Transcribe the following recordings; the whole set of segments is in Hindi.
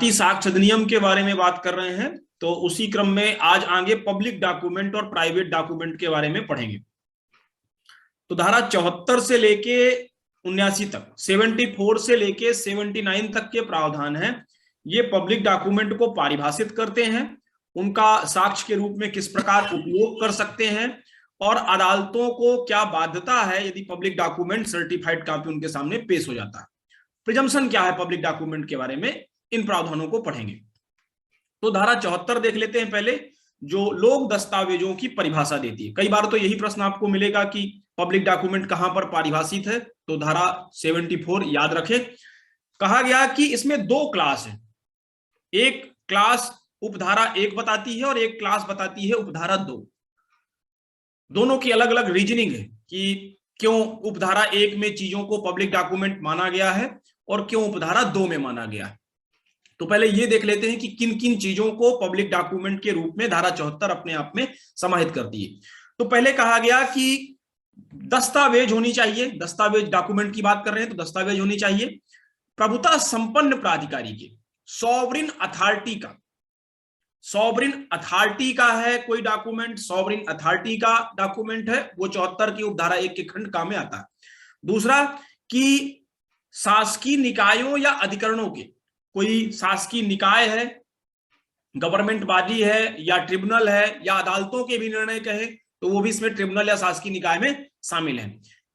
साक्ष्य अधिनियम के बारे में बात कर रहे हैं, तो उसी क्रम में आज आगे पब्लिक डॉक्यूमेंट और प्राइवेट डॉक्यूमेंट के बारे में पढ़ेंगे। तो धारा 74 से लेके 79 तक, 74 से लेके 79 तक के प्रावधान हैं। ये पब्लिक डॉक्यूमेंट को परिभाषित करते हैं, उनका साक्ष्य के रूप में किस प्रकार उपयोग कर सकते हैं और अदालतों को क्या बाध्यता है यदि पब्लिक डॉक्यूमेंट सर्टिफाइड कॉपी उनके सामने पेश हो जाता है। प्रिजम्पशन क्या है पब्लिक डॉक्यूमेंट के बारे में, इन प्रावधानों को पढ़ेंगे। तो धारा 74 देख लेते हैं पहले, जो लोक दस्तावेजों की परिभाषा देती है। कई बार तो यही प्रश्न आपको मिलेगा कि पब्लिक डॉक्यूमेंट कहां पर परिभाषित है, तो धारा 74 याद रखें। कहा गया कि इसमें दो क्लास है, एक क्लास उपधारा 1 बताती है और एक क्लास बताती है उपधारा 2। दोनों की अलग अलग रीजनिंग है कि क्यों उपधारा 1 में चीजों को पब्लिक डॉक्यूमेंट माना गया है और क्यों उपधारा 2 में माना गया है। तो पहले ये देख लेते हैं कि किन किन चीजों को पब्लिक डॉक्यूमेंट के रूप में धारा 74 अपने आप में समाहित करती है। तो पहले कहा गया कि दस्तावेज होनी चाहिए, दस्तावेज डॉक्यूमेंट की बात कर रहे हैं तो दस्तावेज होनी चाहिए। प्रभुता संपन्न प्राधिकारी के, सॉवरिन अथॉरिटी का, सॉवरिन अथॉरिटी का है कोई डॉक्यूमेंट, सॉवरिन अथॉरिटी का डॉक्यूमेंट है, वो 74 की उपधारा 1 के खंड का में आता है। दूसरा कि शासकीय निकायों या अधिकरणों के, कोई शासकीय निकाय है, गवर्नमेंट बॉडी है या ट्रिब्यूनल है या अदालतों के भी निर्णय कहे तो वो भी इसमें ट्रिब्यूनल या शासकीय निकाय में शामिल है।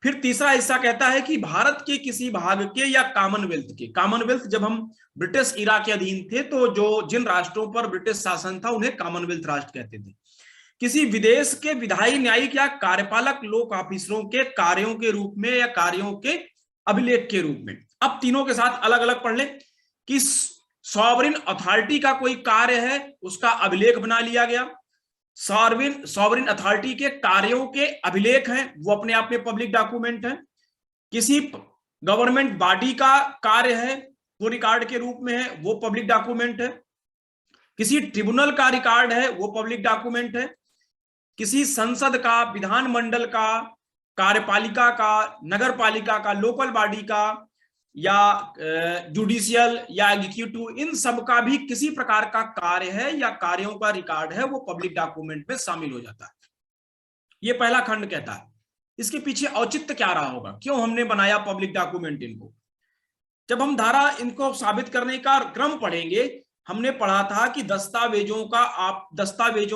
फिर तीसरा हिस्सा कहता है कि भारत के किसी भाग के या कॉमनवेल्थ के, कॉमनवेल्थ जब हम ब्रिटिश इरा के अधीन थे तो जो जिन राष्ट्रों पर ब्रिटिश शासन था उन्हें कॉमनवेल्थ राष्ट्र कहते थे। किसी विदेश के विधायी, न्यायिक या कार्यपालक लोक ऑफिसरों के कार्यों के रूप में या कार्यों के अभिलेख के रूप में। अब तीनों के साथ अलग अलग पढ़ लें कि सॉवरिन अथॉरिटी का कोई कार्य है, उसका अभिलेख बना लिया गया। सॉवरिन अथॉरिटी के कार्यों के अभिलेख हैं, वो अपने आप में पब्लिक डॉक्यूमेंट है। किसी गवर्नमेंट बॉडी का कार्य है, वो रिकॉर्ड के रूप में है, वो पब्लिक डॉक्यूमेंट है। किसी ट्रिब्यूनल का रिकॉर्ड है, वो पब्लिक डॉक्यूमेंट है। किसी संसद का, विधानमंडल का, कार्यपालिका का, नगर पालिका का, लोकल बॉडी का या जुडिशियल या एग्जीक्यूटिव, इन सब का भी किसी प्रकार का कार्य है या कार्यों का रिकॉर्ड है, वो पब्लिक डॉक्यूमेंट में शामिल हो जाता है। ये पहला खंड कहता है। इसके पीछे औचित्य क्या रहा होगा, क्यों हमने बनाया पब्लिक डॉक्यूमेंट इनको। जब हम धारा इनको साबित करने का क्रम पढ़ेंगे, हमने पढ़ा था कि दस्तावेजों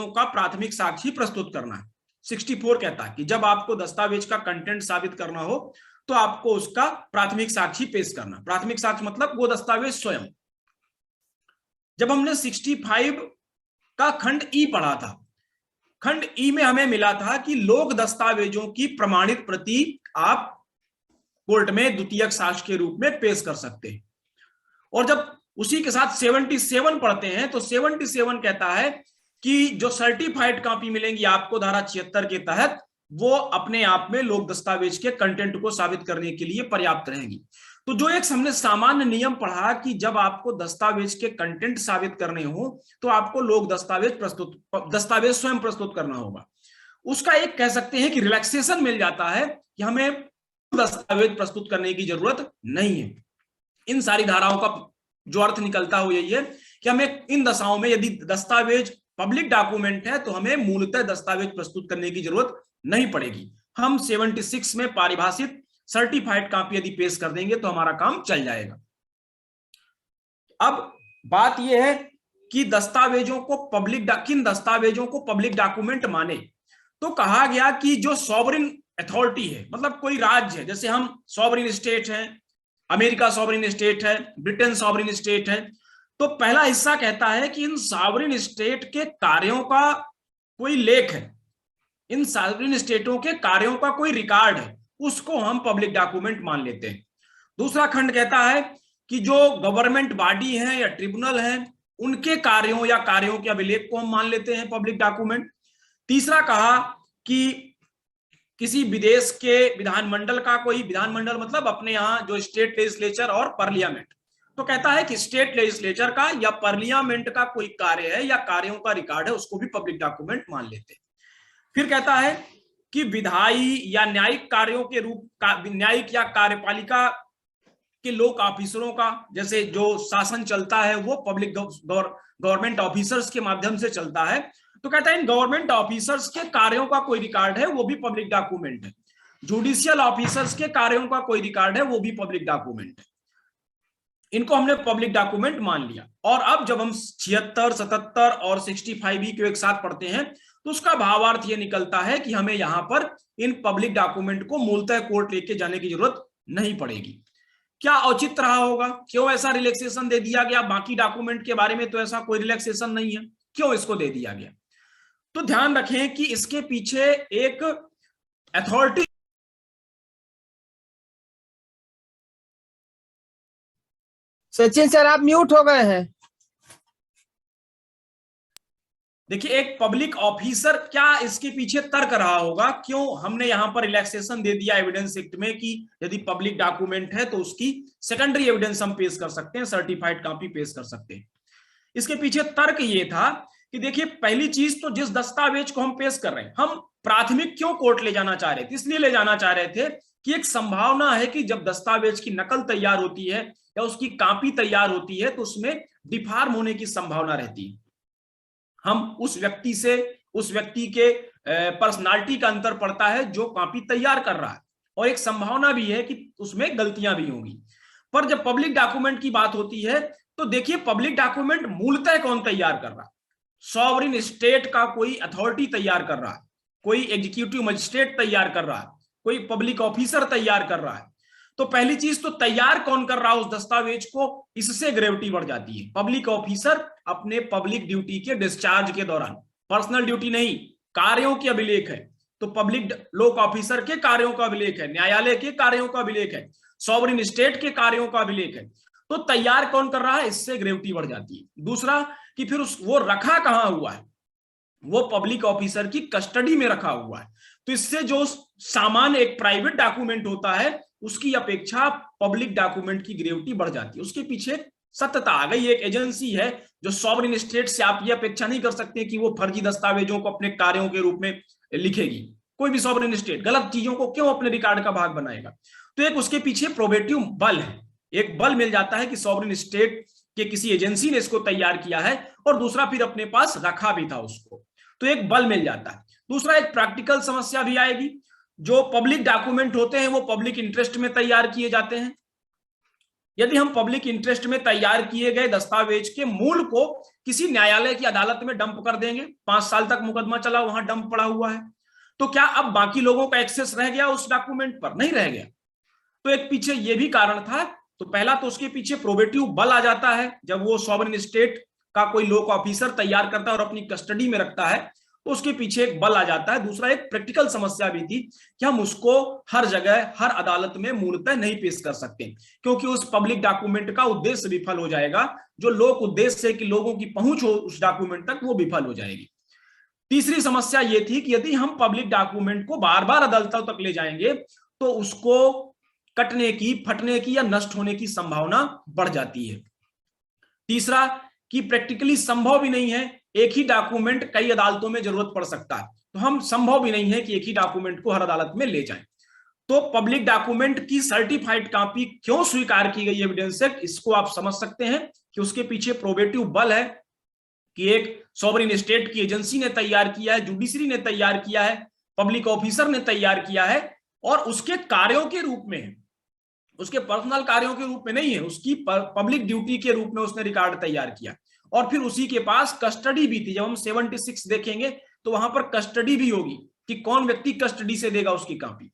का प्राथमिक साक्षी प्रस्तुत करना है। 64 कहता है कि जब आपको दस्तावेज का कंटेंट साबित करना हो तो आपको उसका प्राथमिक साक्षी पेश करना। प्राथमिक साक्ष्य मतलब वो दस्तावेज स्वयं। जब हमने 65 का खंड ई पढ़ा था, खंड ई में हमें मिला था कि लोक दस्तावेजों की प्रमाणित प्रति आप कोर्ट में द्वितीयक साक्ष्य के रूप में पेश कर सकते हैं। और जब उसी के साथ 77 पढ़ते हैं तो 77 कहता है कि जो सर्टिफाइड कॉपी मिलेंगी आपको धारा 76 के तहत, वो अपने आप में लोक दस्तावेज के कंटेंट को साबित करने के लिए पर्याप्त रहेंगी। तो जो एक हमने सामान्य नियम पढ़ा कि जब आपको दस्तावेज के कंटेंट साबित करने हो तो आपको लोक दस्तावेज स्वयं प्रस्तुत करना होगा, उसका एक कह सकते हैं कि रिलैक्सेशन मिल जाता है कि हमें दस्तावेज प्रस्तुत करने की जरूरत नहीं है। इन सारी धाराओं का जो अर्थ निकलता हो यही है कि हमें इन दशाओं में यदि दस्तावेज पब्लिक डॉक्यूमेंट है तो हमें मूलतः दस्तावेज प्रस्तुत करने की जरूरत नहीं पड़ेगी। हम 76 में परिभाषित सर्टिफाइड कॉपी यदि पेश कर देंगे तो हमारा काम चल जाएगा। अब बात यह है कि किन दस्तावेजों को पब्लिक डॉक्यूमेंट माने। तो कहा गया कि जो सॉवरिन अथॉरिटी है, मतलब कोई राज्य है, जैसे हम सॉवरिन स्टेट हैं, अमेरिका सॉवरिन स्टेट है, ब्रिटेन सॉवरिन स्टेट है, तो पहला हिस्सा कहता है कि इन सॉवरिन स्टेट के कार्यों का कोई लेख है, इन सॉवरिन स्टेटों के कार्यों का कोई रिकॉर्ड है, उसको हम पब्लिक डॉक्यूमेंट मान लेते हैं। दूसरा खंड कहता है कि जो गवर्नमेंट बॉडी है या ट्रिब्यूनल है, उनके कार्यों या कार्यों के अभिलेख को हम मान लेते हैं पब्लिक डॉक्यूमेंट। तीसरा कहा कि किसी विदेश के विधानमंडल का, कोई विधानमंडल मतलब अपने यहाँ जो स्टेट लेजिस्लेचर और पार्लियामेंट, तो कहता है कि स्टेट लेजिस्लेचर का या पार्लियामेंट का कोई कार्य है या कार्यों का रिकॉर्ड है, उसको भी पब्लिक डॉक्यूमेंट मान लेते हैं। फिर कहता है कि विधायी या न्यायिक कार्यों के रूप का, न्यायिक या कार्यपालिका कि लोक ऑफिसरों का जैसे जो शासन चलता है वो पब्लिक गवर्नमेंट ऑफिसर्स के माध्यम से चलता है, तो कहता है इन गवर्नमेंट ऑफिसर्स के कार्यों का कोई रिकॉर्ड है वो भी पब्लिक डॉक्यूमेंट है, जुडिशियल ऑफिसर्स के कार्यों का कोई रिकॉर्ड है वो भी पब्लिक डॉक्यूमेंट है। इनको हमने पब्लिक डॉक्यूमेंट मान लिया। और अब जब हम 76, 77 और 65E को एक साथ पढ़ते हैं तो उसका भावार्थ यह निकलता है कि हमें यहां पर इन पब्लिक डॉक्यूमेंट को मूलतः कोर्ट लेके जाने की जरूरत नहीं पड़ेगी। क्या औचित्य रहा होगा, क्यों ऐसा रिलैक्सेशन दे दिया गया? बाकी डॉक्यूमेंट के बारे में तो ऐसा कोई रिलैक्सेशन नहीं है, क्यों इसको दे दिया गया? तो ध्यान रखें कि इसके पीछे एक अथॉरिटी, सचिन सर आप म्यूट हो गए हैं। देखिए एक पब्लिक ऑफिसर, क्या इसके पीछे तर्क रहा होगा क्यों हमने यहां पर रिलैक्सेशन दे दिया एविडेंस एक्ट में कि यदि पब्लिक डॉक्यूमेंट है तो उसकी सेकेंडरी एविडेंस हम पेश कर सकते हैं, सर्टिफाइड कॉपी पेश कर सकते हैं। इसके पीछे तर्क ये था कि देखिए पहली चीज तो जिस दस्तावेज को हम पेश कर रहे हैं, हम प्राथमिक क्यों कोर्ट ले जाना चाह रहे थे? इसलिए ले जाना चाह रहे थे कि एक संभावना है कि जब दस्तावेज की नकल तैयार होती है या उसकी कॉपी तैयार होती है तो उसमें डिफार्म होने की संभावना रहती है। हम उस व्यक्ति के पर्सनालिटी का अंतर पड़ता है जो कॉपी तैयार कर रहा है, और एक संभावना भी है कि उसमें गलतियां भी होंगी। पर जब पब्लिक डॉक्यूमेंट की बात होती है तो देखिए पब्लिक डॉक्यूमेंट मूलतः कौन तैयार कर रहा है? सॉवरिन स्टेट का कोई अथॉरिटी तैयार कर रहा है, कोई एग्जीक्यूटिव मजिस्ट्रेट तैयार कर रहा है, कोई पब्लिक ऑफिसर तैयार कर रहा है। तो पहली चीज तो तैयार कौन कर रहा है उस दस्तावेज को, इससे ग्रेविटी बढ़ जाती है। पब्लिक ऑफिसर अपने पब्लिक ड्यूटी के डिस्चार्ज के दौरान, पर्सनल ड्यूटी नहीं, कार्यों की अभिलेख है, तो पब्लिक लोक ऑफिसर के कार्यों का अभिलेख है, न्यायालय के कार्यों का अभिलेख है, सॉवरिन स्टेट के कार्यों का अभिलेख है। तो तैयार कौन कर रहा है, इससे ग्रेविटी बढ़ जाती है। दूसरा कि फिर वो रखा कहां हुआ है, वो पब्लिक ऑफिसर की कस्टडी में रखा हुआ है। तो इससे जो सामान एक प्राइवेट डॉक्यूमेंट होता है उसकी अपेक्षा पब्लिक डॉक्यूमेंट की ग्रेविटी बढ़ जाती है। उसके पीछे सत्यता आ गई। एक एजेंसी है जो सॉवरिन स्टेट से आप ये अपेक्षा नहीं कर सकते कि वो फर्जी दस्तावेजों को अपने कार्यों के रूप में लिखेगी। कोई भी सॉवरिन स्टेट गलत चीजों को क्यों अपने रिकॉर्ड का भाग बनाएगा? तो एक उसके पीछे प्रोबेटिव बल है, एक बल मिल जाता है कि सॉवरिन स्टेट के किसी एजेंसी ने इसको तैयार किया है, और दूसरा फिर अपने पास रखा भी था उसको, तो एक बल मिल जाता है। दूसरा एक प्रैक्टिकल समस्या भी आएगी। जो पब्लिक डॉक्यूमेंट होते हैं वो पब्लिक इंटरेस्ट में तैयार किए जाते हैं। यदि हम पब्लिक इंटरेस्ट में तैयार किए गए दस्तावेज के मूल को किसी न्यायालय की अदालत में डंप कर देंगे, 5 साल तक मुकदमा चला, वहां डंप पड़ा हुआ है, तो क्या अब बाकी लोगों का एक्सेस रह गया उस डॉक्यूमेंट पर? नहीं रह गया। तो एक पीछे ये भी कारण था। तो पहला तो उसके पीछे प्रोबेटिव बल आ जाता है, जब वो सॉवरेन स्टेट का कोई लोक ऑफिसर तैयार करता है और अपनी कस्टडी में रखता है तो उसके पीछे एक बल आ जाता है। दूसरा एक प्रैक्टिकल समस्या भी थी कि हम उसको हर जगह हर अदालत में मूलतः नहीं पेश कर सकते, क्योंकि उस पब्लिक डॉक्यूमेंट का उद्देश्य विफल हो जाएगा। जो लोक उद्देश्य है कि लोगों की पहुंच हो उस डॉक्यूमेंट तक, वो विफल हो जाएगी। तीसरी समस्या ये थी कि यदि हम पब्लिक डॉक्यूमेंट को बार बार अदालतों तक ले जाएंगे तो उसको कटने की, फटने की या नष्ट होने की संभावना बढ़ जाती है। तीसरा कि प्रैक्टिकली संभव भी नहीं है, एक ही डॉक्यूमेंट कई अदालतों में जरूरत पड़ सकता है, तो हम संभव भी नहीं है कि एक ही डॉक्यूमेंट को हर अदालत में ले जाएं। तो पब्लिक डॉक्यूमेंट की सर्टिफाइड कॉपी क्यों स्वीकार की गई एविडेंस एक्ट, इसको आप समझ सकते हैं कि उसके पीछे प्रोबेटिव बल है कि एक सॉवरेन स्टेट की एजेंसी ने तैयार किया है, जुडिशरी ने तैयार किया है, पब्लिक ऑफिसर ने तैयार किया है, और उसके कार्यों के रूप में है, उसके पर्सनल कार्यों के रूप में नहीं है, उसकी पब्लिक ड्यूटी के रूप में उसने रिकॉर्ड तैयार किया। और फिर उसी के पास कस्टडी भी थी। जब हम 76 देखेंगे तो वहां पर कस्टडी भी होगी कि कौन व्यक्ति कस्टडी से देगा उसकी कॉपी।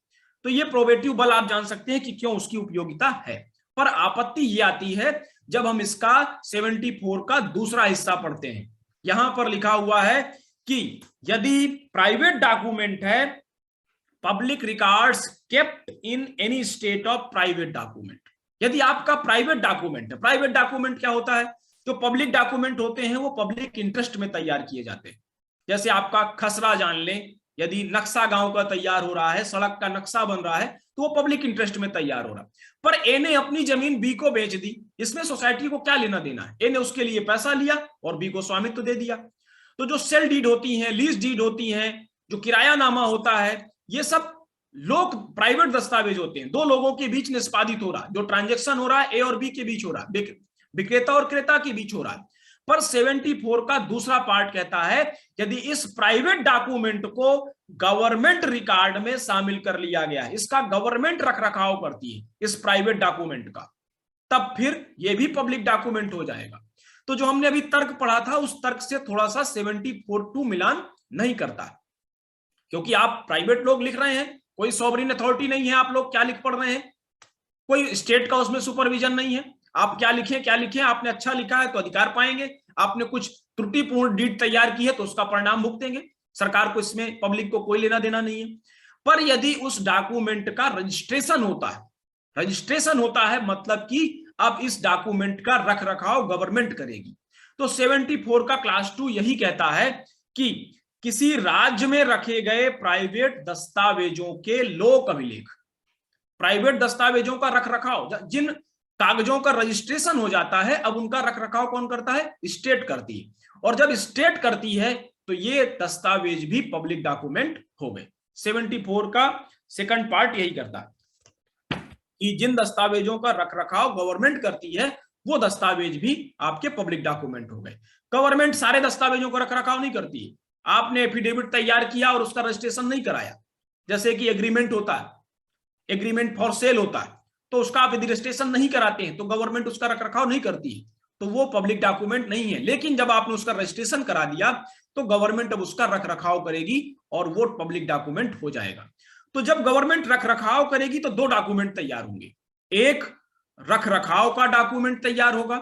तो ये प्रोबेटिव बल आप जान सकते हैं कि क्यों उसकी उपयोगिता है। पर आपत्ति ये आती है जब हम इसका 74 का दूसरा हिस्सा पढ़ते हैं। यहां पर लिखा हुआ है कि यदि प्राइवेट डॉक्यूमेंट है, public records kept in any state of private document. यदि आपका प्राइवेट डॉक्यूमेंट है, प्राइवेट डॉक्यूमेंट क्या होता है? जो पब्लिक डॉक्यूमेंट होते हैं वो पब्लिक इंटरेस्ट में तैयार किए जाते हैं। जैसे आपका खसरा जान लें, यदि नक्शा गांव का तैयार हो रहा है, सड़क का नक्शा बन रहा है, तो वो पब्लिक इंटरेस्ट में तैयार हो रहा है। पर ए ने अपनी जमीन बी को बेच दी, इसमें सोसाइटी को क्या लेना देना है? ए ने उसके लिए पैसा लिया और बी को स्वामित्व दे दिया। तो जो सेल डीड होती हैं, लीज डीड होती हैं, जो किरायानामा होता है, ये सब लोग प्राइवेट दस्तावेज होते हैं, दो लोगों के बीच निष्पादित हो रहा, जो ट्रांजैक्शन हो रहा है ए और बी के बीच हो रहा है, विक्रेता और क्रेता के बीच हो रहा है। पर 74 का दूसरा पार्ट कहता है यदि इस प्राइवेट डॉक्यूमेंट को गवर्नमेंट रिकॉर्ड में शामिल कर लिया गया है, इसका गवर्नमेंट रखरखाव करती है इस प्राइवेट डॉक्यूमेंट का, तब फिर यह भी पब्लिक डॉक्यूमेंट हो जाएगा। तो जो हमने अभी तर्क पढ़ा था उस तर्क से थोड़ा सा 74 मिलान नहीं करता, क्योंकि आप प्राइवेट लोग लिख रहे हैं, कोई सॉवरेन अथॉरिटी नहीं है, आप लोग क्या लिख पढ़ रहे हैं, कोई स्टेट का उसमें सुपरविजन नहीं है, आप क्या लिखें, आपने अच्छा लिखा है तो अधिकार पाएंगे, आपने कुछ त्रुटिपूर्ण डीड तैयार की है तो उसका परिणाम भुगतेंगे, सरकार को इसमें पब्लिक को कोई लेना देना नहीं है। पर यदि उस डॉक्यूमेंट का रजिस्ट्रेशन होता है मतलब कि अब इस डॉक्यूमेंट का रख रखाव गवर्नमेंट करेगी। तो 74 का क्लास 2 यही कहता है कि किसी राज्य में रखे गए प्राइवेट दस्तावेजों के लोक अभिलेख, प्राइवेट दस्तावेजों का रखरखाव, जिन कागजों का रजिस्ट्रेशन हो जाता है अब उनका रखरखाव कौन करता है, स्टेट करती है, और जब स्टेट करती है तो ये दस्तावेज भी पब्लिक डॉक्यूमेंट हो गए। 74 का सेकंड पार्ट यही करता है कि जिन दस्तावेजों का रखरखाव गवर्नमेंट करती है वो दस्तावेज भी आपके पब्लिक डॉक्यूमेंट हो गए। गवर्नमेंट सारे दस्तावेजों का रखरखाव नहीं करती है, आपने एफिडेविट तैयार किया और उसका रजिस्ट्रेशन नहीं कराया, जैसे कि एग्रीमेंट होता है, एग्रीमेंट फॉर सेल होता है, तो उसका आप यदि रजिस्ट्रेशन नहीं कराते हैं तो गवर्नमेंट उसका रखरखाव नहीं करती है, तो वो पब्लिक डॉक्यूमेंट नहीं है। लेकिन जब आपने उसका रजिस्ट्रेशन करा दिया तो गवर्नमेंट अब उसका रखरखाव करेगी और वो पब्लिक डॉक्यूमेंट हो जाएगा। तो जब गवर्नमेंट रखरखाव करेगी तो दो डॉक्यूमेंट तैयार होंगे, एक रखरखाव का डॉक्यूमेंट तैयार होगा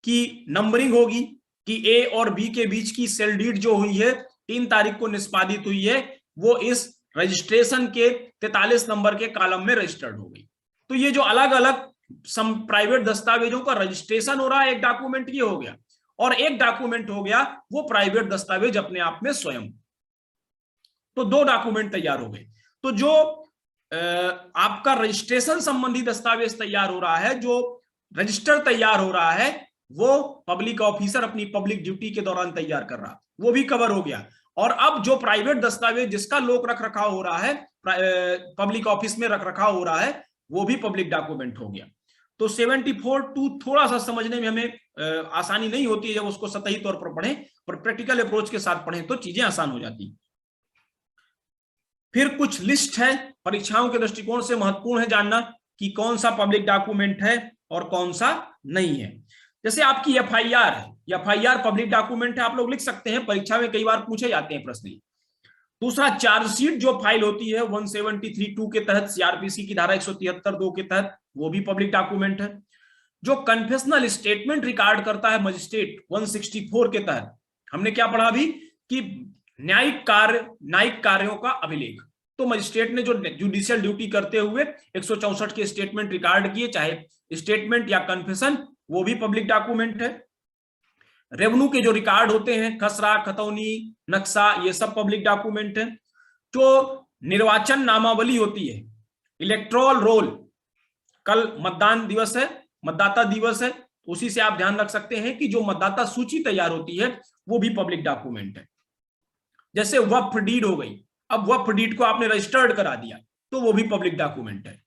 कि नंबरिंग होगी कि ए और बी के बीच की सेल डीड जो हुई है 3 तारीख को निष्पादित हुई है, वो इस रजिस्ट्रेशन के 43 नंबर के कॉलम में रजिस्टर्ड हो गई। तो ये जो अलग अलग प्राइवेट दस्तावेजों का रजिस्ट्रेशन हो रहा है, एक डॉक्यूमेंट ये हो गया, और एक डॉक्यूमेंट हो गया वो प्राइवेट दस्तावेज अपने आप में स्वयं। तो दो डॉक्यूमेंट तैयार हो गए। तो जो आपका रजिस्ट्रेशन संबंधी दस्तावेज तैयार हो रहा है, जो रजिस्टर तैयार हो रहा है, वो पब्लिक ऑफिसर अपनी पब्लिक ड्यूटी के दौरान तैयार कर रहा, वो भी कवर हो गया। और अब जो प्राइवेट दस्तावेज जिसका लोक रखरखाव हो रहा है, पब्लिक ऑफिस में रखरखाव हो रहा है, वो भी पब्लिक डॉक्यूमेंट हो गया। तो 74(2) थोड़ा सा समझने में हमें आसानी नहीं होती है जब उसको सतही तौर पर पढ़ें, पर प्रैक्टिकल अप्रोच के साथ पढ़ें तो चीजें आसान हो जाती। फिर कुछ लिस्ट है, परीक्षाओं के दृष्टिकोण से महत्वपूर्ण है जानना कि कौन सा पब्लिक डॉक्यूमेंट है और कौन सा नहीं है। जैसे आपकी एफआईआर है, एफआईआर पब्लिक डॉक्यूमेंट है, आप लोग लिख सकते हैं, परीक्षा में कई बार पूछे जाते हैं प्रश्न। दूसरा, चार्जशीट जो फाइल होती है 173(2) के तहत, सीआरपीसी की धारा 173(2) के तहत, वो भी पब्लिक डॉक्यूमेंट है। जो कन्फेशनल स्टेटमेंट रिकॉर्ड करता है मजिस्ट्रेट 164 के तहत, हमने क्या पढ़ा अभी कि न्यायिक कार्यों का अभिलेख, तो मजिस्ट्रेट ने जो जुडिशियल ड्यूटी करते हुए 164 के स्टेटमेंट रिकॉर्ड किए, चाहे स्टेटमेंट या कन्फेशन, वो भी पब्लिक डॉक्यूमेंट है। रेवेन्यू के जो रिकॉर्ड होते हैं, खसरा, खतौनी, नक्शा, ये सब पब्लिक डॉक्यूमेंट है। जो निर्वाचन नामावली होती है, इलेक्टोरल रोल, कल मतदान दिवस है, मतदाता दिवस है, उसी से आप ध्यान रख सकते हैं कि जो मतदाता सूची तैयार होती है वो भी पब्लिक डॉक्यूमेंट है। जैसे वक्फ डीड हो गई, अब वक्फ डीड को आपने रजिस्टर्ड करा दिया तो वो भी पब्लिक डॉक्यूमेंट है।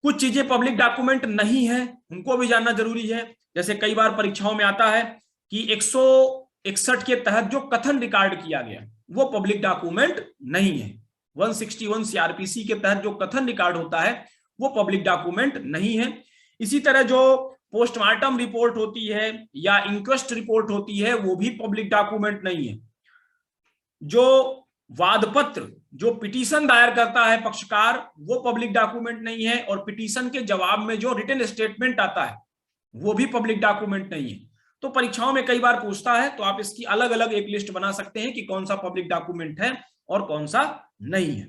कुछ चीजें पब्लिक डॉक्यूमेंट नहीं है, उनको भी जानना जरूरी है। जैसे कई बार परीक्षाओं में आता है कि 161 के तहत जो कथन रिकॉर्ड किया गया वो पब्लिक डॉक्यूमेंट नहीं है। 161 सीआरपीसी के तहत जो कथन रिकॉर्ड होता है वो पब्लिक डॉक्यूमेंट नहीं है। इसी तरह जो पोस्टमार्टम रिपोर्ट होती है या इंक्वेस्ट रिपोर्ट होती है वो भी पब्लिक डॉक्यूमेंट नहीं है। जो वादपत्र, जो पिटीशन दायर करता है पक्षकार, वो पब्लिक डॉक्यूमेंट नहीं है। और पिटीशन के जवाब में जो रिटन स्टेटमेंट आता है वो भी पब्लिक डॉक्यूमेंट नहीं है। तो परीक्षाओं में कई बार पूछता है, तो आप इसकी अलग अलग एक लिस्ट बना सकते हैं कि कौन सा पब्लिक डॉक्यूमेंट है और कौन सा नहीं है।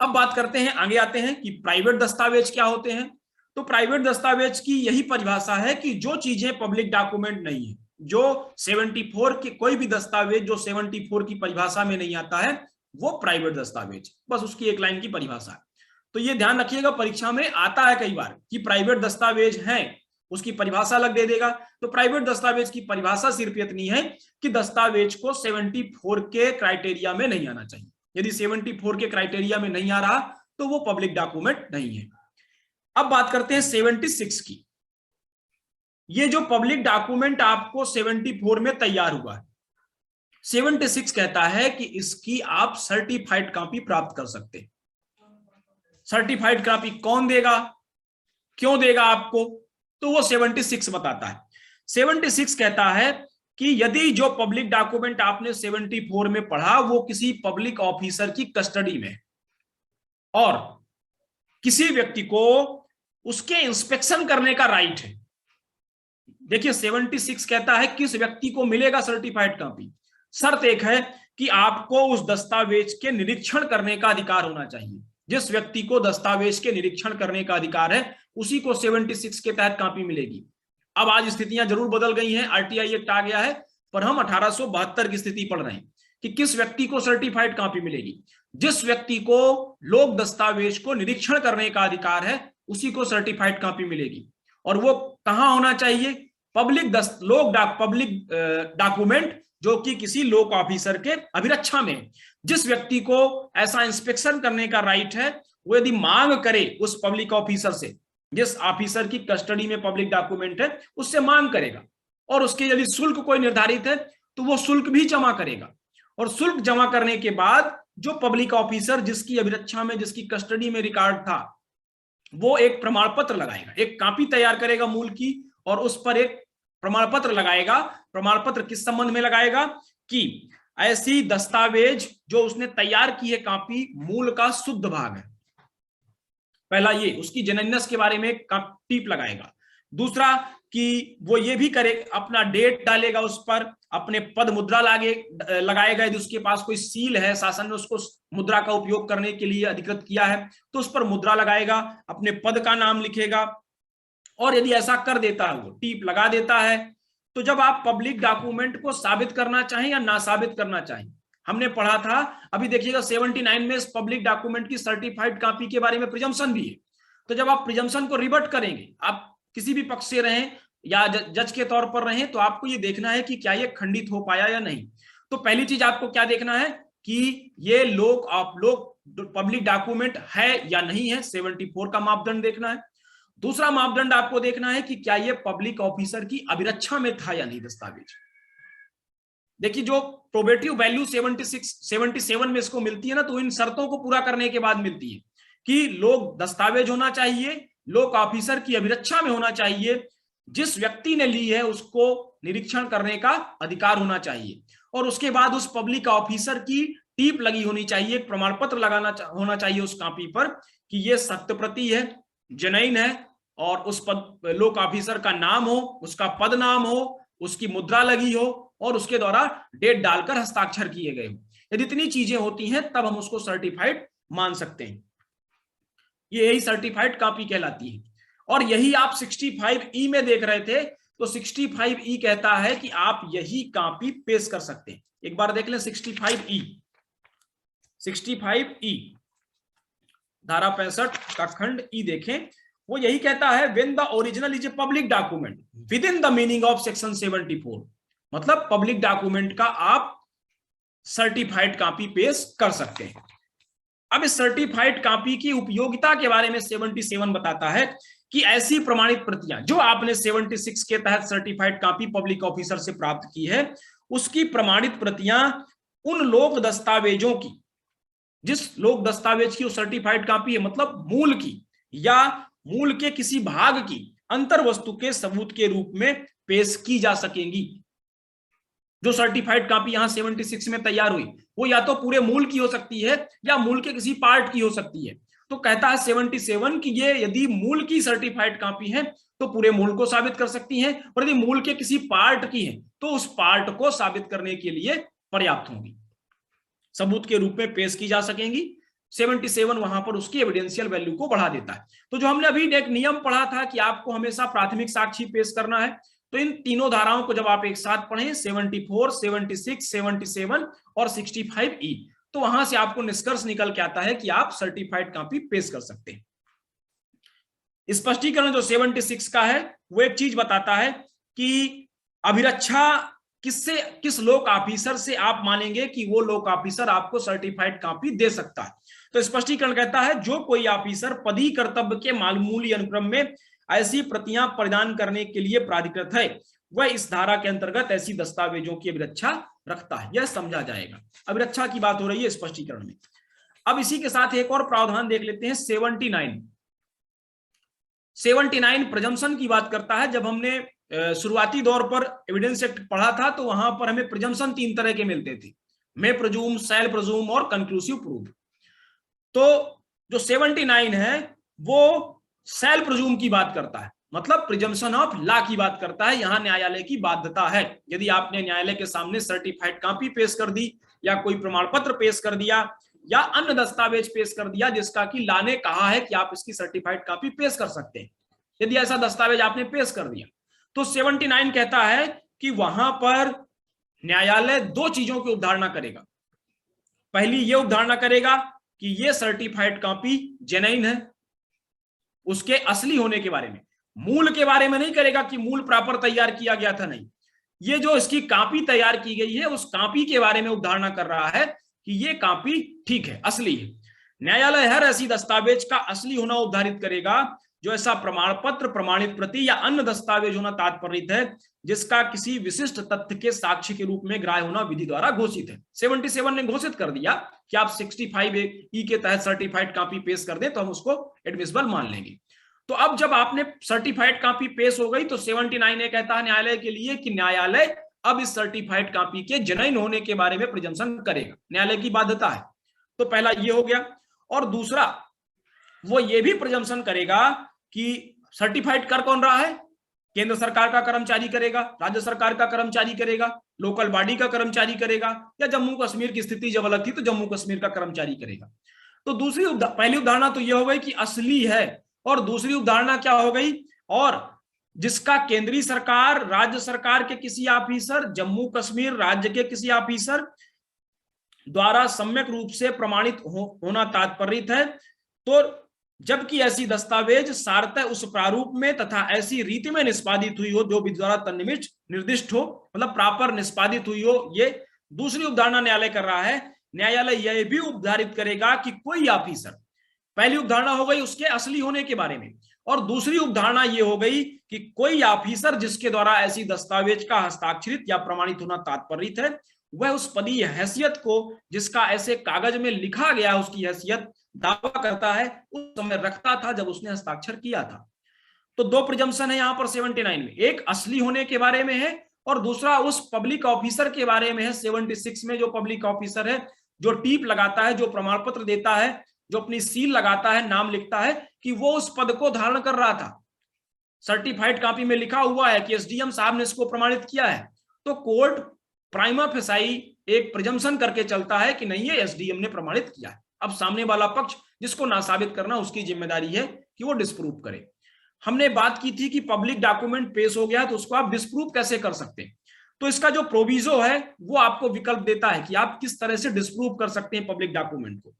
अब बात करते हैं, आगे आते हैं कि प्राइवेट दस्तावेज क्या होते हैं। तो प्राइवेट दस्तावेज की यही परिभाषा है कि जो चीजें पब्लिक डॉक्यूमेंट नहीं है, जो 74 के कोई भी दस्तावेज जो 74 की परिभाषा में नहीं आता है वो प्राइवेट दस्तावेज, बस उसकी एक लाइन की परिभाषा है। तो ये ध्यान रखिएगा, परीक्षा में आता है कई बार कि प्राइवेट दस्तावेज है, उसकी परिभाषा अलग दे देगा। तो प्राइवेट दस्तावेज की परिभाषा सिर्फ इतनी है कि दस्तावेज को 74 के क्राइटेरिया में नहीं आना चाहिए, यदि 74 के क्राइटेरिया में नहीं आ रहा तो वो पब्लिक डॉक्यूमेंट नहीं है। अब बात करते हैं 76 की। ये जो पब्लिक डॉक्यूमेंट आपको 74 में तैयार हुआ है, 76 कहता है कि इसकी आप सर्टिफाइड कॉपी प्राप्त कर सकते हैं। सर्टिफाइड कॉपी कौन देगा, क्यों देगा आपको, तो वो 76 बताता है। 76 कहता है कि यदि जो पब्लिक डॉक्यूमेंट आपने 74 में पढ़ा वो किसी पब्लिक ऑफिसर की कस्टडी में और किसी व्यक्ति को उसके इंस्पेक्शन करने का राइट है। देखिए 76 कहता है किस व्यक्ति को मिलेगा सर्टिफाइड कॉपी। शर्त एक है कि आपको उस दस्तावेज के निरीक्षण करने का अधिकार होना चाहिए। जिस व्यक्ति को दस्तावेज के निरीक्षण करने का अधिकार है उसी को 76 के तहत कॉपी मिलेगी। अब आज स्थितियां जरूर बदल गई हैं, आरटीआई एक्ट आ गया है, पर हम 1872 की स्थिति पढ़ रहे हैं कि किस व्यक्ति को सर्टिफाइड कॉपी मिलेगी। जिस व्यक्ति को लोक दस्तावेज को निरीक्षण करने का अधिकार है उसी को सर्टिफाइड कॉपी मिलेगी। और वो कहां होना चाहिए, पब्लिक डॉक्यूमेंट जो कि किसी लोक ऑफिसर के अभिरक्षा में। जिस व्यक्ति को ऐसा इंस्पेक्शन करने का राइट है वो यदि मांग करे उस पब्लिक ऑफिसर से, जिस ऑफिसर की कस्टडी में पब्लिक डॉक्यूमेंट है उससे मांग करेगा, और उसके यदि शुल्क कोई निर्धारित है तो वो शुल्क भी जमा करेगा। और शुल्क जमा करने के बाद जो पब्लिक ऑफिसर जिसकी अभिरक्षा में, जिसकी कस्टडी में रिकॉर्ड था, वो एक प्रमाण पत्र लगाएगा, एक कॉपी तैयार करेगा मूल की, और उस पर एक प्रमाण पत्र लगाएगा। प्रमाण पत्र किस संबंध में लगाएगा कि ऐसी दस्तावेज जो उसने तैयार की है कॉपी, मूल का शुद्ध भाग है। पहला ये उसकी जेन्युइननेस के बारे में टिप लगाएगा। दूसरा कि वो ये भी करे, अपना डेट डालेगा उस पर, अपने पद मुद्रा लगाएगा। यदि उसके पास कोई सील है, शासन ने उसको मुद्रा का उपयोग करने के लिए अधिकृत किया है तो उस पर मुद्रा लगाएगा, अपने पद का नाम लिखेगा। और यदि ऐसा कर देता है, वो टिप लगा देता है, तो जब आप पब्लिक डॉक्यूमेंट को साबित करना चाहें या ना साबित करना चाहें, हमने पढ़ा था, अभी देखिएगा 79 में इस पब्लिक डॉक्यूमेंट की सर्टिफाइड कॉपी के बारे में प्रिजम्पशन भी है। तो जब आप प्रिजम्पशन को रिवर्ट करेंगे, आप किसी भी पक्ष से रहें या जज के तौर पर रहें, तो आपको ये देखना है कि क्या ये खंडित हो पाया या नहीं। तो पहली चीज आपको क्या देखना है कि ये पब्लिक डॉक्यूमेंट है या नहीं है, 74 का मापदंड देखना है। दूसरा मापदंड आपको देखना है कि क्या ये पब्लिक ऑफिसर की अभिरक्षा में था या नहीं दस्तावेज। देखिए जो प्रोबेटिव वैल्यू 77 में इसको मिलती है ना, तो इन शर्तों को पूरा करने के बाद मिलती है कि लोग दस्तावेज होना चाहिए, लोक ऑफिसर की अभिरक्षा में होना चाहिए, जिस व्यक्ति ने ली है उसको निरीक्षण करने का अधिकार होना चाहिए, और उसके बाद उस पब्लिक ऑफिसर की टीप लगी होनी चाहिए, प्रमाण पत्र होना चाहिए उस कॉपी पर कि ये सत्य प्रति है, जेन्युइन है, और उस पद लोक ऑफिसर का नाम हो, उसका पद नाम हो, उसकी मुद्रा लगी हो, और उसके द्वारा डेट डालकर हस्ताक्षर किए गए हो। यदि इतनी चीजें होती हैं तब हम उसको सर्टिफाइड मान सकते हैं। ये यही सर्टिफाइड कॉपी कहलाती है। और यही आप 65E में देख रहे थे, तो 65E कहता है कि आप यही कॉपी पेश कर सकते हैं। एक बार देख लें 65E धारा 65 का खंड ई देखें, वो यही कहता है when the original is a public document with in the meaning of section 74। मतलब पब्लिक डॉक्यूमेंट का आप सर्टिफाइड कॉपी पेश कर सकते हैं। अब इस सर्टिफाइड कॉपी की उपयोगिता के बारे में 77 बताता है कि ऐसी प्रमाणित प्रतियां जो आपने 76 के तहत सर्टिफाइड कॉपी पब्लिक ऑफिसर से प्राप्त की है, उसकी प्रमाणित प्रतियां उन लोक दस्तावेजों की, जिस लोक दस्तावेज की वो सर्टिफाइड कॉपी है, मतलब मूल की या मूल के किसी भाग की अंतर वस्तु के सबूत के रूप में पेश की जा सकेंगी। जो सर्टिफाइड कॉपी यहां 76 में तैयार हुई वो या तो पूरे मूल की हो सकती है या मूल के किसी पार्ट की हो सकती है। तो कहता है 77 कि ये यदि मूल की सर्टिफाइड कॉपी है तो पूरे मूल को साबित कर सकती है, और यदि मूल के किसी पार्ट की है तो उस पार्ट को साबित करने के लिए पर्याप्त होंगी, सबूत के रूप में पेश की जा सकेंगी। 77 वहां पर उसकी एविडेंशियल वैल्यू को बढ़ा देता है। तो जो हमने अभी एक नियम पढ़ा था कि आपको हमेशा प्राथमिक साक्षी पेश करना है, तो इन तीनों धाराओं को जब आप एक साथ पढ़ें 74, 76, 77 और 65E, तो वहां से आपको निष्कर्ष निकल के आता है कि आप सर्टिफाइड कॉपी पेश कर सकते हैं। स्पष्टीकरण जो 76 का है वो एक चीज बताता है कि अभिरक्षा किस लोक ऑफिसर से आप मानेंगे कि वो लोक ऑफिसर आपको सर्टिफाइड कॉपी दे सकता है। तो स्पष्टीकरण कहता है जो कोई ऑफिसर पदी कर्तव्य के मामूली अनुक्रम में ऐसी प्रतियां प्रदान करने के लिए प्राधिकृत है वह इस धारा के अंतर्गत ऐसी दस्तावेजों की अभिरक्षा रखता है। यह समझा जाएगा। अभिरक्षा की बात हो रही है स्पष्टीकरण में। अब इसी के साथ एक और प्रावधान देख लेते हैं 79 प्रजम्पशन की बात करता है। जब हमने शुरुआती दौर पर एविडेंस एक्ट पढ़ा था तो वहां पर हमें प्रजम्पशन 3 तरह के मिलते थे, मे प्रजूम, शैल प्रजूम और कंक्लूसिव प्रूफ। तो जो 79 है वो शैल प्रजूम की बात करता है, मतलब प्रिजम्पशन ऑफ लॉ की बात करता है। यहां न्यायालय की बाध्यता है, यदि आपने न्यायालय के सामने सर्टिफाइड कॉपी पेश कर दी या कोई प्रमाण पत्र पेश कर दिया या अन्य दस्तावेज पेश कर दिया जिसका कि लॉ ने कहा है कि आप इसकी सर्टिफाइड कॉपी पेश कर सकते हैं, यदि ऐसा दस्तावेज आपने पेश कर दिया तो 79 कहता है कि वहां पर न्यायालय 2 चीजों की उपधारणा करेगा। पहली यह उपधारणा करेगा कि यह सर्टिफाइड कॉपी जेन्युइन है, उसके असली होने के बारे में, मूल के बारे में नहीं करेगा कि मूल प्रॉपर तैयार किया गया था, नहीं, ये जो इसकी कॉपी तैयार की गई है उस कॉपी के बारे में उपधारणा कर रहा है कि ये कॉपी ठीक है, असली है। न्यायालय हर ऐसी दस्तावेज का असली होना उपधारित करेगा जो ऐसा प्रमाण पत्र, प्रमाणित प्रति या अन्य दस्तावेज होना तात्पर्य है जिसका किसी विशिष्ट तथ्य के साक्ष्य के रूप में ग्राह्य होना विधि द्वारा घोषित है। 77 ने घोषित कर दिया कि आप 65E के तहत सर्टिफाइड कॉपी पेश कर दें तो हम उसको एडमिसिबल मान लेंगे। तो अब जब आपने सर्टिफाइड कॉपी पेश हो गई तो 79 ने कहता है न्यायालय के लिए कि न्यायालय अब इस सर्टिफाइड कॉपी के जेन्युइन होने के बारे में प्रिजम्पशन करेगा, न्यायालय की बाध्यता है। तो पहला ये हो गया। और दूसरा वो ये भी प्रिजम्पशन करेगा कि सर्टिफाइड कर कौन रहा है, केंद्र सरकार का कर्मचारी करेगा, राज्य सरकार का कर्मचारी करेगा, लोकल बॉडी का कर्मचारी करेगा, या जम्मू कश्मीर की स्थिति जब अलग थी तो जम्मू कश्मीर का कर्मचारी करेगा। तो पहली उदाहरण तो यह हो गई कि असली है, और दूसरी उदाहरण क्या हो गई, और जिसका केंद्रीय सरकार, राज्य सरकार के किसी ऑफिसर, जम्मू कश्मीर राज्य के किसी ऑफिसर द्वारा सम्यक रूप से प्रमाणित होना तात्पर्य है। तो जबकि ऐसी दस्तावेज सारतः उस प्रारूप में तथा ऐसी रीति में निष्पादित हुई हो जो विधि द्वारा तन्निमित निर्दिष्ट हो, मतलब प्रॉपर निष्पादित हुई हो। ये दूसरी उपधारणा न्यायालय कर रहा है। न्यायालय यह भी उपधारित करेगा कि कोई ऑफिसर, पहली उपधारणा हो गई उसके असली होने के बारे में, और दूसरी उपधारणा ये हो गई कि कोई ऑफिसर जिसके द्वारा ऐसी दस्तावेज का हस्ताक्षरित या प्रमाणित होना तात्पर्य है वह उस पदीय हैसियत को जिसका ऐसे कागज में लिखा गया उसकी हैसियत दावा करता है उस समय रखता था जब उसने हस्ताक्षर किया था। तो 2 प्रिजम्पशन है यहां पर 79 में, एक असली होने के बारे में है और दूसरा उस पब्लिक ऑफिसर के बारे में है। 76 में जो पब्लिक ऑफिसर है, जो टीप लगाता है, जो प्रमाण पत्र देता है, जो अपनी सील लगाता है, नाम लिखता है कि वो उस पद को धारण कर रहा था, सर्टिफाइड कॉपी में लिखा हुआ है कि एसडीएम साहब ने इसको प्रमाणित किया है। तो कोर्ट प्राइमा फेसाई एक प्रिजम्पशन करके चलता है कि नहीं, ये एसडीएम ने प्रमाणित किया है। अब सामने वाला पक्ष जिसको ना साबित करना उसकी जिम्मेदारी है कि वो डिस्प्रूव करे। हमने बात की थी कि पब्लिक डॉक्यूमेंट पेश हो गया तो उसको आप डिस्प्रूव कैसे कर सकते हैं। तो इसका जो प्रोविजो है वो आपको विकल्प देता है कि आप किस तरह से डिस्प्रूव कर सकते हैं पब्लिक डॉक्यूमेंट को।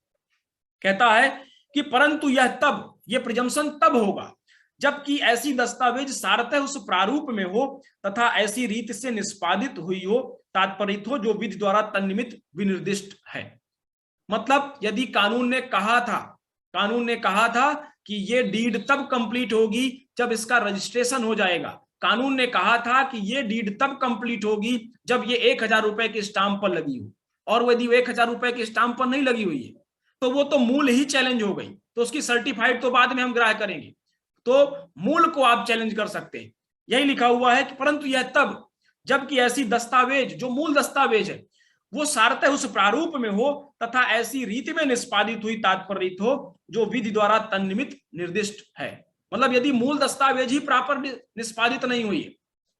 कहता है कि परंतु यह प्रिजम्पशन तब होगा जबकि ऐसी दस्तावेज सारतः उस प्रारूप में हो तथा ऐसी रीति से निष्पादित हुई हो, तात्पर्य हो जो विधि द्वारा तन्निमित विनिर्दिष्ट है। मतलब यदि कानून ने कहा था कि ये डीड तब कंप्लीट होगी जब इसका रजिस्ट्रेशन हो जाएगा, कानून ने कहा था कि ये डीड तब कंप्लीट होगी जब ये 1000 रुपए की स्टाम्प पर लगी हो, और यदि 1000 रुपए की स्टाम्प पर नहीं लगी हुई है तो वो तो मूल ही चैलेंज हो गई, तो उसकी सर्टिफाइड तो बाद में हम ग्राह्य करेंगे। तो मूल को आप चैलेंज कर सकते हैं। यही लिखा हुआ है कि परंतु यह तब जबकि ऐसी दस्तावेज, जो मूल दस्तावेज है, वो सारतः उस प्रारूप में हो तथा ऐसी रीति में निष्पादित हुई तात्पर्य हो जो विधि द्वारा तन्निमित निर्दिष्ट है। मतलब यदि मूल दस्तावेज ही प्रॉपर निष्पादित नहीं हुई है,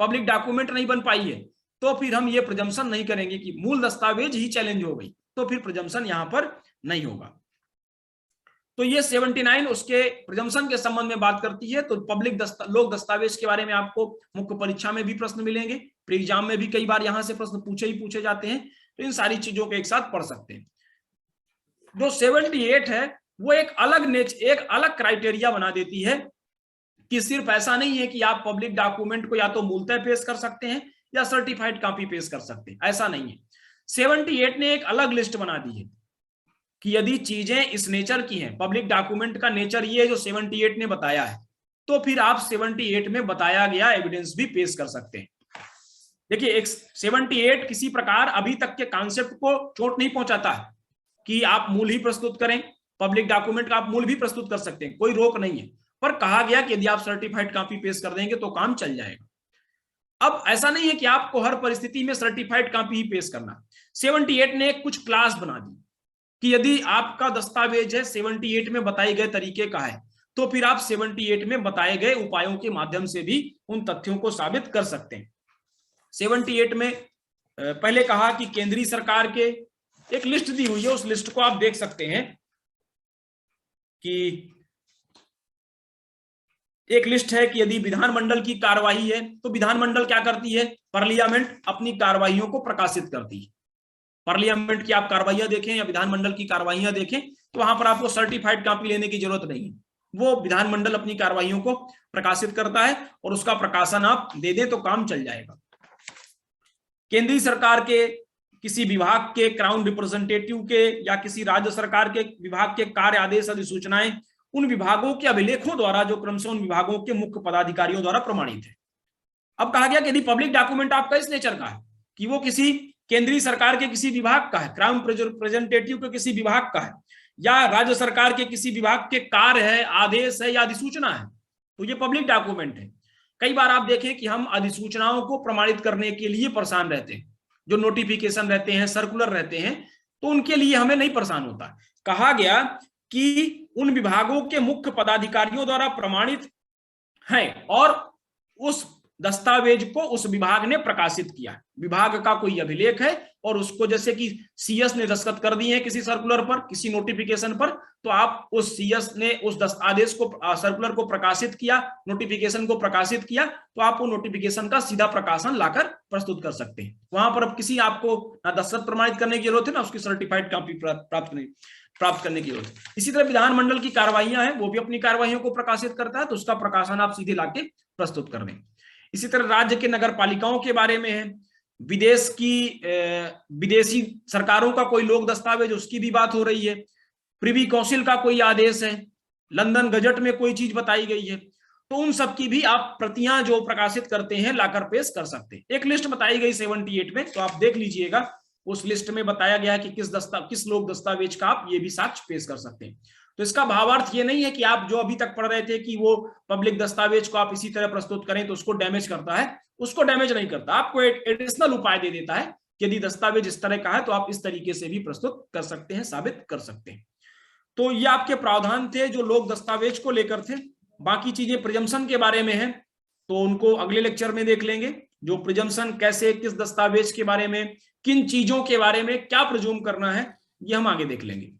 पब्लिक डॉक्यूमेंट नहीं बन पाई है, तो फिर हम ये प्रिजम्पशन नहीं करेंगे कि मूल दस्तावेज ही चैलेंज हो गई, तो फिर प्रिजम्पशन यहां पर नहीं होगा। तो ये 79 उसके प्रिजम्पशन के संबंध में बात करती है। तो पब्लिक लोक दस्तावेज के बारे में आपको मुख्य परीक्षा में भी प्रश्न मिलेंगे, प्री एग्जाम में भी कई बार यहां से प्रश्न पूछे जाते हैं, तो इन सारी चीजों को एक साथ पढ़ सकते हैं। जो 78 है वो एक अलग क्राइटेरिया बना देती है कि सिर्फ ऐसा नहीं है कि आप पब्लिक डॉक्यूमेंट को या तो मूलतः पेश कर सकते हैं या सर्टिफाइड कॉपी पेश कर सकते, ऐसा नहीं है। 78 ने एक अलग लिस्ट बना दी है कि यदि चीजें इस नेचर की हैं, पब्लिक डॉक्यूमेंट का नेचर ये है जो 78 ने बताया है, तो फिर आप 78 में बताया गया एविडेंस भी पेश कर सकते हैं। देखिए 78 किसी प्रकार अभी तक के कॉन्सेप्ट को चोट नहीं पहुंचाता है कि आप मूल ही प्रस्तुत करें, पब्लिक डॉक्यूमेंट का आप मूल भी प्रस्तुत कर सकते हैं, कोई रोक नहीं है, पर कहा गया कि यदि आप सर्टिफाइड कॉपी पेश कर देंगे तो काम चल जाएगा। अब ऐसा नहीं है कि आपको हर परिस्थिति में सर्टिफाइड कॉपी ही पेश करना। 78 ने कुछ क्लास बना दी कि यदि आपका दस्तावेज है 78 में बताए गए तरीके का है, तो फिर आप 78 में बताए गए उपायों के माध्यम से भी उन तथ्यों को साबित कर सकते हैं। 78 में पहले कहा कि केंद्रीय सरकार के एक लिस्ट दी हुई है, उस लिस्ट को आप देख सकते हैं कि एक लिस्ट है कि यदि विधानमंडल की कार्यवाही है तो विधानमंडल क्या करती है, पार्लियामेंट अपनी कार्यवाहियों को प्रकाशित करती है। पार्लियामेंट की आप कार्रवाइयां देखें या विधानमंडल की कार्रवाइयां देखें तो वहां पर आपको सर्टिफाइड कॉपी लेने की जरूरत नहीं है, वो विधानमंडल अपनी कार्रवाइयों को प्रकाशित करता है और उसका प्रकाशन आप दे दें तो काम चल जाएगा। केंद्रीय सरकार के किसी विभाग के क्राउन रिप्रेजेंटेटिव के या किसी राज्य सरकार के विभाग के कार्य आदेश अधिसूचनाएं उन विभागों के अभिलेखों द्वारा जो क्रमशः उन विभागों के मुख्य पदाधिकारियों द्वारा प्रमाणित है। अब कहा गया कि यदि पब्लिक डॉक्यूमेंट आपका इस नेचर का है कि वो किसी केंद्रीय सरकार के किसी विभाग का है, क्राउन रिप्रेजेंटेटिव के किसी विभाग का है, या राज्य सरकार के किसी विभाग के कार्य है, आदेश है या अधिसूचना है, तो ये पब्लिक डॉक्यूमेंट है। कई बार आप देखें कि हम अधिसूचनाओं को प्रमाणित करने के लिए परेशान रहते हैं, जो नोटिफिकेशन रहते हैं, सर्कुलर रहते हैं, तो उनके लिए हमें नहीं परेशान होता। कहा गया कि उन विभागों के मुख्य पदाधिकारियों द्वारा प्रमाणित है और उस दस्तावेज को उस विभाग ने प्रकाशित किया, विभाग का कोई अभिलेख है और उसको जैसे कि सीएस ने दस्तखत कर दिए हैं किसी सर्कुलर पर, किसी नोटिफिकेशन पर, तो आप उस सीएस ने उस आदेश को, सर्कुलर को प्रकाशित किया, नोटिफिकेशन को प्रकाशित किया, तो आप वो नोटिफिकेशन का सीधा प्रकाशन लाकर प्रस्तुत कर सकते हैं। वहां पर अब किसी आपको ना दस्तखत प्रमाणित करने की जरूरत है ना उसकी सर्टिफाइड कॉपी प्राप्त करने की जरूरत है। इसी तरह विधानमंडल की कार्रवाइयां हैं, वो भी अपनी कार्रवाइयों को प्रकाशित करता है, तो उसका प्रकाशन आप सीधे लाके प्रस्तुत कर दें। इसी तरह राज्य के नगर पालिकाओं के बारे में है, विदेशी सरकारों का कोई लोक दस्तावेज उसकी भी बात हो रही है, प्रिवी काउंसिल का कोई आदेश है, लंदन गजट में कोई चीज बताई गई है, तो उन सब की भी आप प्रतियां जो प्रकाशित करते हैं लाकर पेश कर सकते हैं। एक लिस्ट बताई गई 78 में, तो आप देख लीजिएगा, उस लिस्ट में बताया गया है कि किस लोक दस्तावेज का आप ये भी साक्ष्य पेश कर सकते हैं। तो इसका भावार्थ ये नहीं है कि आप जो अभी तक पढ़ रहे थे कि वो पब्लिक दस्तावेज को आप इसी तरह प्रस्तुत करें तो उसको डैमेज करता है, उसको डैमेज नहीं करता, आपको एक एडिशनल उपाय दे देता है कि यदि दस्तावेज इस तरह का है तो आप इस तरीके से भी प्रस्तुत कर सकते हैं, साबित कर सकते हैं। तो ये आपके प्रावधान थे जो लोक दस्तावेज को लेकर थे। बाकी चीजें प्रिजम्पशन के बारे में है तो उनको अगले लेक्चर में देख लेंगे, जो प्रिजम्पशन कैसे, किस दस्तावेज के बारे में, किन चीजों के बारे में क्या प्रिज्यूम करना है, ये हम आगे देख लेंगे।